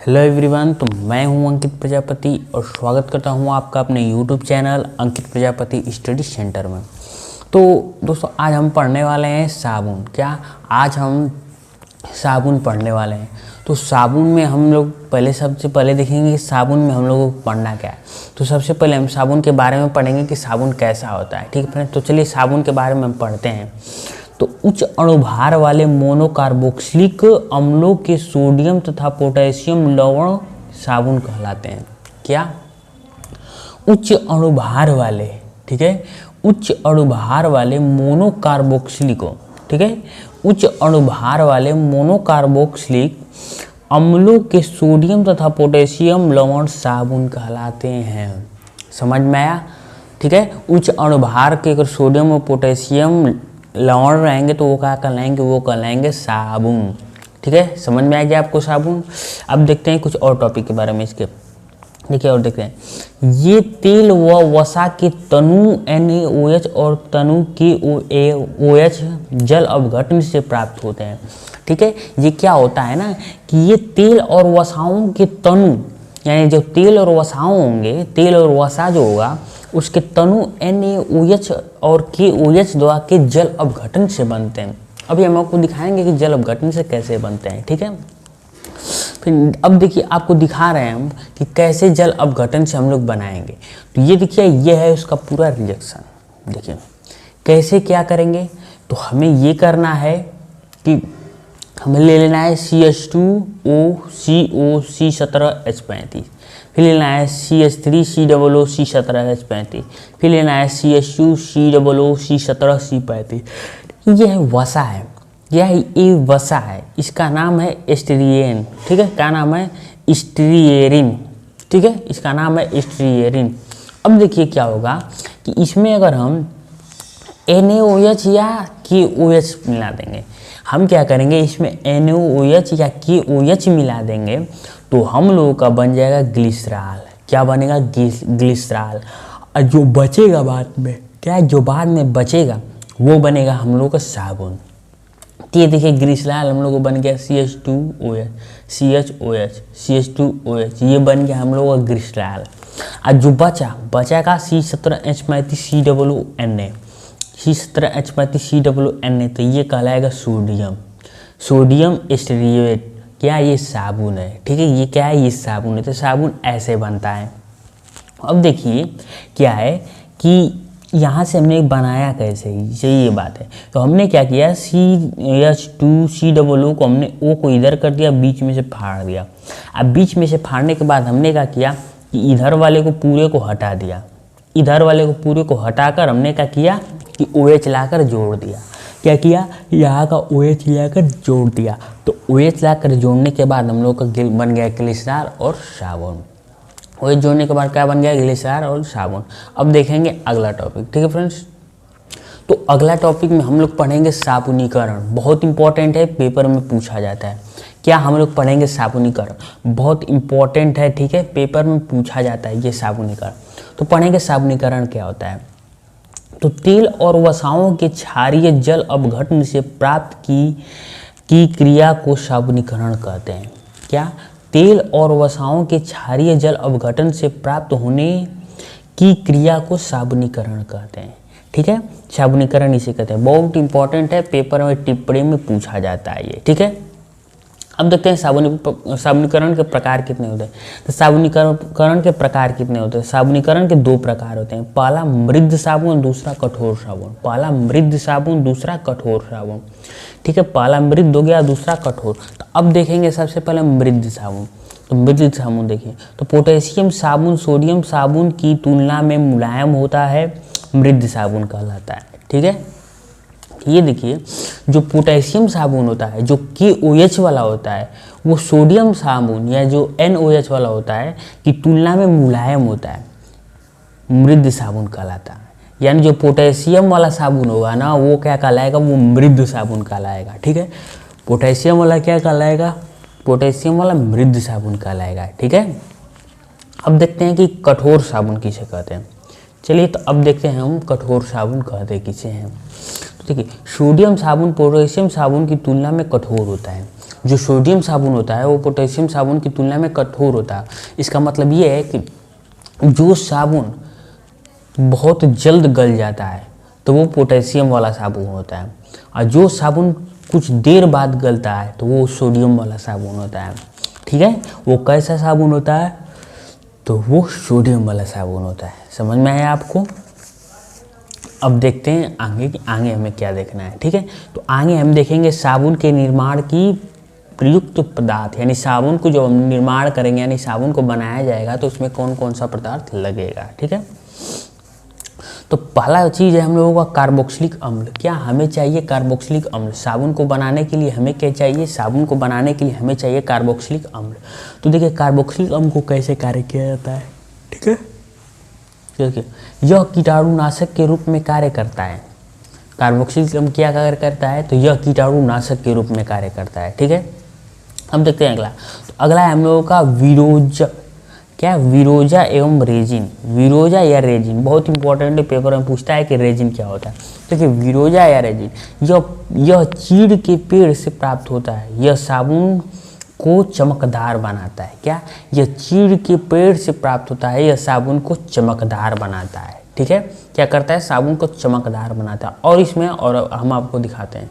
Hello everyone, तो मैं हूं अंकित प्रजापति और स्वागत करता हूं आपका अपने यूट्यूब चैनल अंकित प्रजापति स्टडी सेंटर में। तो दोस्तों, आज हम पढ़ने वाले हैं साबुन। आज हम साबुन पढ़ने वाले हैं। तो साबुन में हम लोग सबसे पहले देखेंगे कि साबुन में हम लोगों को पढ़ना क्या है। तो सबसे पहले हम साबुन के बारे में पढ़ेंगे कि साबुन कैसा होता है। ठीक है फ्रेंड्स, तो चलिए साबुन के बारे में हम पढ़ते हैं। तो उच्च अणुभार वाले मोनोकार्बोक्सिलिक अम्लों के सोडियम तथा पोटेशियम लवण साबुन कहलाते हैं। क्या? उच्च अणुभार वाले, ठीक है, उच्च अणुभार वाले मोनोकार्बोक्सिलिक, ठीक है, उच्च अणुभार वाले मोनोकार्बोक्सिलिक अम्लों के सोडियम तथा पोटेशियम लवण साबुन कहलाते हैं। समझ में आया? ठीक है, उच्च अणुभार के अगर सोडियम और पोटेशियम लवण रहेंगे तो वो क्या कहलाएंगे? वो कहलाएंगे साबुन। ठीक है, समझ में आ गया आपको साबुन। अब देखते हैं कुछ और टॉपिक के बारे में इसके। देखिए और देखते हैं, ये तेल व वसा के तनु NaOH और तनु KOH जल अपघटन से प्राप्त होते हैं। ठीक है, ये क्या होता है ना कि ये तेल और वसाओं के तनु, यानी जो तेल और वसाओं होंगे, तेल और वसा जो होगा उसके तनु NaOH और KOH द्वारा के जल अपघटन से बनते हैं। अभी हम आपको दिखाएंगे कि जल अपघटन से कैसे बनते हैं। ठीक है, फिर अब देखिए आपको दिखा रहे हैं हम कि कैसे जल अपघटन से हम लोग बनाएंगे। तो ये देखिए, ये है उसका पूरा रिएक्शन। देखिए कैसे क्या करेंगे। तो हमें ये करना है कि हमें ले लेना है CH2O CO C17H35, फिर लेना है CH3 COO C17H35, फिर लेना है CH2 COO C17 C35। ये है वसा है, ये वसा है, इसका नाम है एस्टेरिन। ठीक है, क्या नाम है? स्टीयरिन। ठीक है, इसका नाम है स्टीयरिन। अब देखिए क्या होगा कि इसमें अगर हम NaOH या KOH मिला देंगे, हम क्या करेंगे इसमें NaOH या KOH मिला देंगे तो हम लोगों का बन जाएगा ग्लिसरॉल। क्या बनेगा? ग्लिसरॉल। और जो बचेगा बाद में, क्या जो बाद में बचेगा वो बनेगा हम लोग का साबुन। तो ये देखिए ग्लिसरॉल हम लोग को बन गया CH2OH CH2OH, ये बन गया हम लोग का ग्लिसरॉल। और जो बचा का C17H35 C17H35 तो ये कहलाएगा सोडियम स्टीरेट। क्या? ये साबुन है। ठीक है, ये क्या है? ये साबुन है। तो साबुन ऐसे बनता है। अब देखिए क्या है कि यहाँ से हमने बनाया कैसे, ये बात है। तो हमने क्या किया, CH2 COO को हमने O को इधर कर दिया, बीच में से फाड़ दिया। अब बीच में से फाड़ने के बाद हमने क्या किया कि इधर वाले को पूरे को हटा दिया। इधर वाले को पूरे को हटाकर हमने क्या किया कि OH लाकर जोड़ दिया। क्या किया? यहाँ का OH लाकर जोड़ दिया। तो OH लाकर जोड़ने के बाद हम लोग का बन गया ग्लिसरॉल और साबुन। OH जोड़ने के बाद क्या बन गया? ग्लिसरॉल और साबुन। अब देखेंगे अगला टॉपिक। ठीक है फ्रेंड्स, तो अगला टॉपिक में हम लोग पढ़ेंगे साबुनीकरण। बहुत इंपॉर्टेंट है, पेपर में पूछा जाता है। क्या हम लोग पढ़ेंगे साबुनीकरण? बहुत इंपॉर्टेंट है। ठीक है, पेपर में पूछा जाता है ये साबुनीकरण। तो पढ़ेंगे साबुनीकरण क्या होता है। तो तेल और वसाओं के क्षारीय जल अपघटन से प्राप्त की क्रिया को साबुनीकरण कहते हैं। क्या? तेल और वसाओं के क्षारीय जल अपघटन से प्राप्त होने की क्रिया को साबुनीकरण कहते हैं। ठीक है, साबुनीकरण इसे कहते हैं। बहुत इंपॉर्टेंट है, पेपर में टिप्पणी में पूछा जाता है ये। ठीक है, अब देखते हैं साबुनीकरण के प्रकार कितने होते हैं। तो साबुनीकरण के प्रकार कितने होते हैं? साबुनीकरण के दो प्रकार होते हैं। पहला मृद साबुन, दूसरा कठोर साबुन। पहला मृद साबुन, दूसरा कठोर साबुन। ठीक है, पहला मृद हो गया, दूसरा कठोर। तो अब देखेंगे सबसे पहले मृद साबुन। तो मृद साबुन देखिए, तो पोटेशियम साबुन सोडियम साबुन की तुलना में मुलायम होता है, मृद साबुन कहलाता है। ठीक है, ये देखिए जो पोटेशियम साबुन होता है, जो KOH वाला होता है, वो सोडियम साबुन या जो NOH वाला होता है की तुलना में मुलायम होता है, मृद साबुन कहलाता है। यानी जो पोटेशियम वाला साबुन होगा ना, वो क्या कहलाएगा? वो मृद साबुन कहलाएगा। ठीक है, पोटेशियम वाला क्या कहलाएगा? पोटेशियम वाला मृद साबुन कहलाएगा। ठीक है, अब देखते हैं कि कठोर साबुन किसे कहते हैं। चलिए तो अब देखते हैं हम कठोर साबुन कहते किसे हैं। तो देखिए सोडियम साबुन पोटेशियम साबुन की तुलना में कठोर होता है। जो सोडियम साबुन होता है वो पोटेशियम साबुन की तुलना में कठोर होता है। इसका मतलब ये है कि जो साबुन बहुत जल्द गल जाता है तो वो पोटेशियम वाला साबुन होता है, और जो साबुन कुछ देर बाद गलता है तो वो सोडियम वाला साबुन होता है। ठीक है, वो कैसा साबुन होता है? तो वो सोडियम वाला साबुन होता है। समझ में आया आपको? अब देखते हैं आगे कि आगे हमें क्या देखना है। ठीक है, तो आगे हम देखेंगे साबुन के निर्माण की प्रयुक्त पदार्थ, यानी साबुन को जो हम निर्माण करेंगे, यानी साबुन को बनाया जाएगा तो उसमें कौन कौन सा पदार्थ लगेगा। ठीक है, तो पहला चीज़ है हम लोगों का कार्बोक्सिलिक अम्ल। क्या हमें चाहिए कार्बोक्सिलिक अम्ल? साबुन को बनाने के लिए हमें क्या चाहिए? साबुन को बनाने के लिए हमें चाहिए कार्बोक्सिलिक अम्ल। तो देखिए कार्बोक्सिलिक अम्ल को कैसे कार्य किया जाता है। ठीक है, देखिए यह कीटाणुनाशक के रूप में कार्य करता है। कार्बोक्सिलिक अम्ल क्या कार्य करता है? तो यह कीटाणुनाशक के रूप में कार्य करता है। ठीक है, हम देखते हैं अगला। तो अगला है हम लोगों का विरोजा। क्या? विरोजा एवं रेजिन। विरोजा या रेजिन बहुत इंपॉर्टेंट है, पेपर में पूछता है कि रेजिन क्या होता है। देखिए विरोजा या रेजिन यह चीड़ के पेड़ से प्राप्त होता है। यह साबुन को चमकदार बनाता है। क्या? यह चीड़ के पेड़ से प्राप्त होता है। यह साबुन को चमकदार बनाता है। ठीक है, क्या करता है? साबुन को चमकदार बनाता है। और इसमें और हम आपको दिखाते हैं,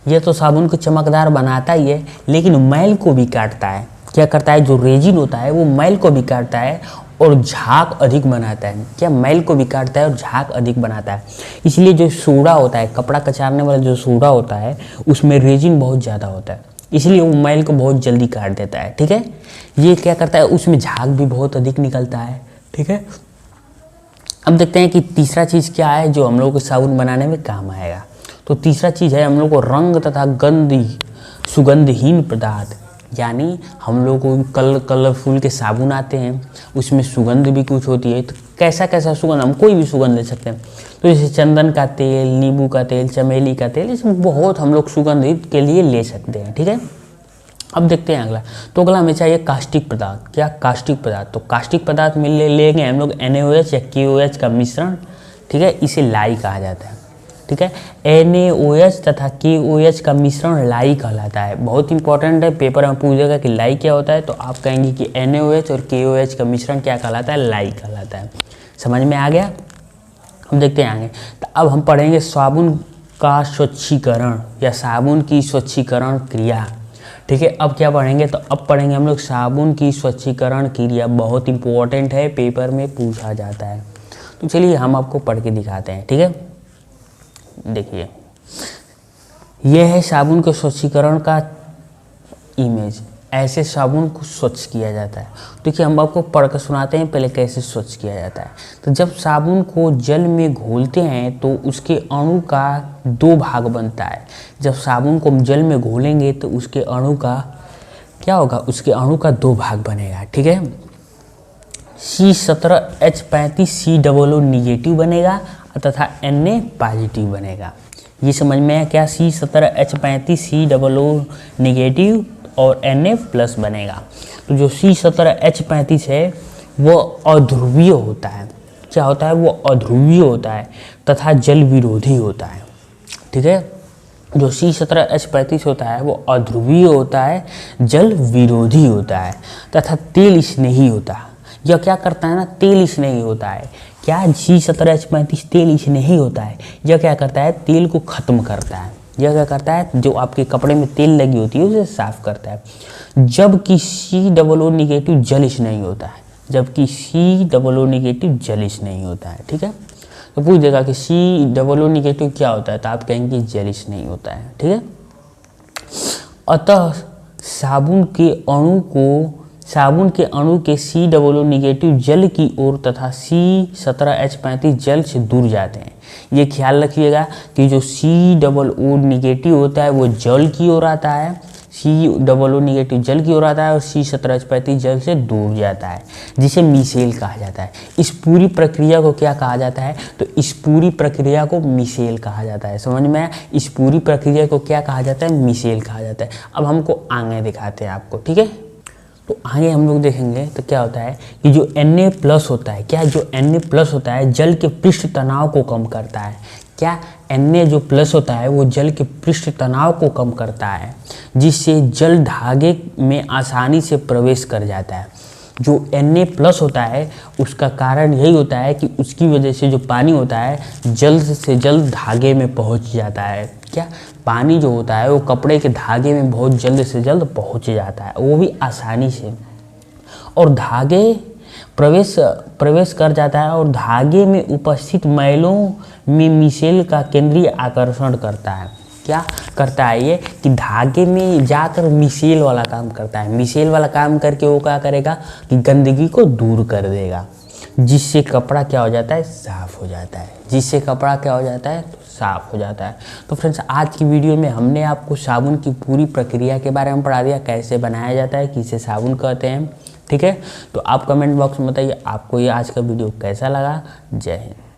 यह तो साबुन को चमकदार बनाता ही है, लेकिन मैल को भी काटता है। क्या करता है? जो रेजिन होता है वो मैल को भी काटता है और झाग अधिक बनाता है। क्या? मैल को भी काटता है और झाग अधिक बनाता है। इसलिए जो सोडा होता है, कपड़ा कचारने वाला जो सोडा होता है, उसमें रेजिन बहुत ज़्यादा होता है, इसलिए वो मैल को बहुत जल्दी काट देता है। ठीक है, ये क्या करता है? उसमें झाग भी बहुत अधिक निकलता है। ठीक है, अब देखते हैं कि तीसरा चीज़ क्या है जो हम लोग को साबुन बनाने में काम आएगा। तो तीसरा चीज़ है हम लोग को रंग तथा सुगंधहीन पदार्थ। यानी हम लोग को कलरफुल के साबुन आते हैं, उसमें सुगंध भी कुछ होती है। तो कैसा कैसा सुगंध? हम कोई भी सुगंध ले सकते हैं। तो जैसे चंदन का तेल, नींबू का तेल, चमेली का तेल, इसमें बहुत हम लोग सुगंधित के लिए ले सकते हैं। ठीक है, अब देखते हैं अगला। तो अगला हमें चाहिए कास्टिक पदार्थ। क्या? कास्टिक पदार्थ। तो कास्टिक पदार्थ में लेंगे हम लोग NaOH या KOH का मिश्रण। ठीक है, इसे लाई कहा जाता है। ठीक है, NaOH तथा KOH का मिश्रण लाई कहलाता है। बहुत इंपॉर्टेंट है, पेपर में पूछेगा कि लाई क्या होता है, तो आप कहेंगे कि NaOH और KOH का मिश्रण क्या कहलाता है? लाई कहलाता है। समझ में आ गया? हम देखते हैं आगे। तो अब हम पढ़ेंगे साबुन का स्वच्छीकरण या साबुन की स्वच्छीकरण क्रिया। ठीक है, अब क्या पढ़ेंगे? तो अब पढ़ेंगे हम लोग साबुन की स्वच्छीकरण क्रिया। बहुत इंपॉर्टेंट है, पेपर में पूछा जाता है। तो चलिए हम आपको पढ़ के दिखाते हैं। ठीक है, देखिए यह है साबुन के स्वच्छीकरण का इमेज। ऐसे साबुन को स्वच्छ किया जाता है। देखिए हम आपको पढ़ कर सुनाते हैं पहले कैसे स्वच्छ किया जाता है। तो जब साबुन को जल में घोलते हैं तो उसके अणु का 2 भाग बनता है। जब साबुन को जल में घोलेंगे तो उसके अणु का क्या होगा? उसके अणु का 2 भाग बनेगा। ठीक है, C17H35 COO निगेटिव बनेगा तथा Na पॉजिटिव बनेगा। ये समझ में आया क्या? C17H35 COO निगेटिव और Na प्लस बनेगा। तो जो C17H35 है वो अध्रुवीय होता है। क्या होता है? वो अध्रुवीय होता है तथा जल विरोधी होता है। ठीक है, जो C17H35 होता है वो अध्रुवीय होता है, जल विरोधी होता है तथा तेल स्नेही होता है। यह क्या करता है ना? तेल स्नेही होता है। क्या? C17H35 तेल स्नेही होता है। यह क्या करता है? तेल को खत्म करता है। यह क्या करता है? जो आपके कपड़े में तेल लगी होती है उसे साफ करता है। जबकि COO निगेटिव जल स्नेही होता है। जबकि COO निगेटिव जल स्नेही होता है। ठीक है, तो पूछ देगा कि COO निगेटिव क्या होता है, तो आप कहेंगे जल स्नेही होता है। ठीक है, अतः साबुन के अणु के COO निगेटिव जल की ओर तथा C17H35 जल से दूर जाते हैं। ये ख्याल रखिएगा कि जो COO निगेटिव होता है वो जल की ओर आता है, COO निगेटिव जल की ओर आता है और C17H35 जल से दूर जाता है, जिसे मिसेल कहा जाता है। इस पूरी प्रक्रिया को क्या कहा जाता है? तो इस पूरी प्रक्रिया को मिसेल कहा जाता है। समझ में आया? इस पूरी प्रक्रिया को क्या कहा जाता है? मिसेल कहा जाता है। अब हमको आगे दिखाते हैं आपको। ठीक है, तो आगे हम लोग देखेंगे तो क्या होता है कि जो Na+ होता है, क्या जो Na+ होता है जल के पृष्ठ तनाव को कम करता है। क्या Na+ होता है वो जल के पृष्ठ तनाव को कम करता है, जिससे जल धागे में आसानी से प्रवेश कर जाता है। जो Na+ होता है उसका कारण यही होता है कि उसकी वजह से जो पानी होता है जल्द से जल्द धागे में पहुंच जाता है। क्या पानी जो होता है वो कपड़े के धागे में बहुत जल्द से जल्द पहुंच जाता है, वो भी आसानी से, और धागे प्रवेश कर जाता है और धागे में उपस्थित मैलों में मिसेल का केंद्रीय आकर्षण करता है। क्या करता है ये कि धागे में जाकर मिसेल वाला काम करता है। मिसेल वाला काम करके वो क्या करेगा कि गंदगी को दूर कर देगा, जिससे कपड़ा क्या हो जाता है, साफ हो जाता है। जिससे कपड़ा क्या हो जाता है, तो साफ हो जाता है। तो फ्रेंड्स, आज की वीडियो में हमने आपको साबुन की पूरी प्रक्रिया के बारे में पढ़ा दिया, कैसे बनाया जाता है, किसे साबुन कहते हैं। ठीक है, तो आप कमेंट बॉक्स में बताइए आपको ये आज का वीडियो कैसा लगा। जय हिंद।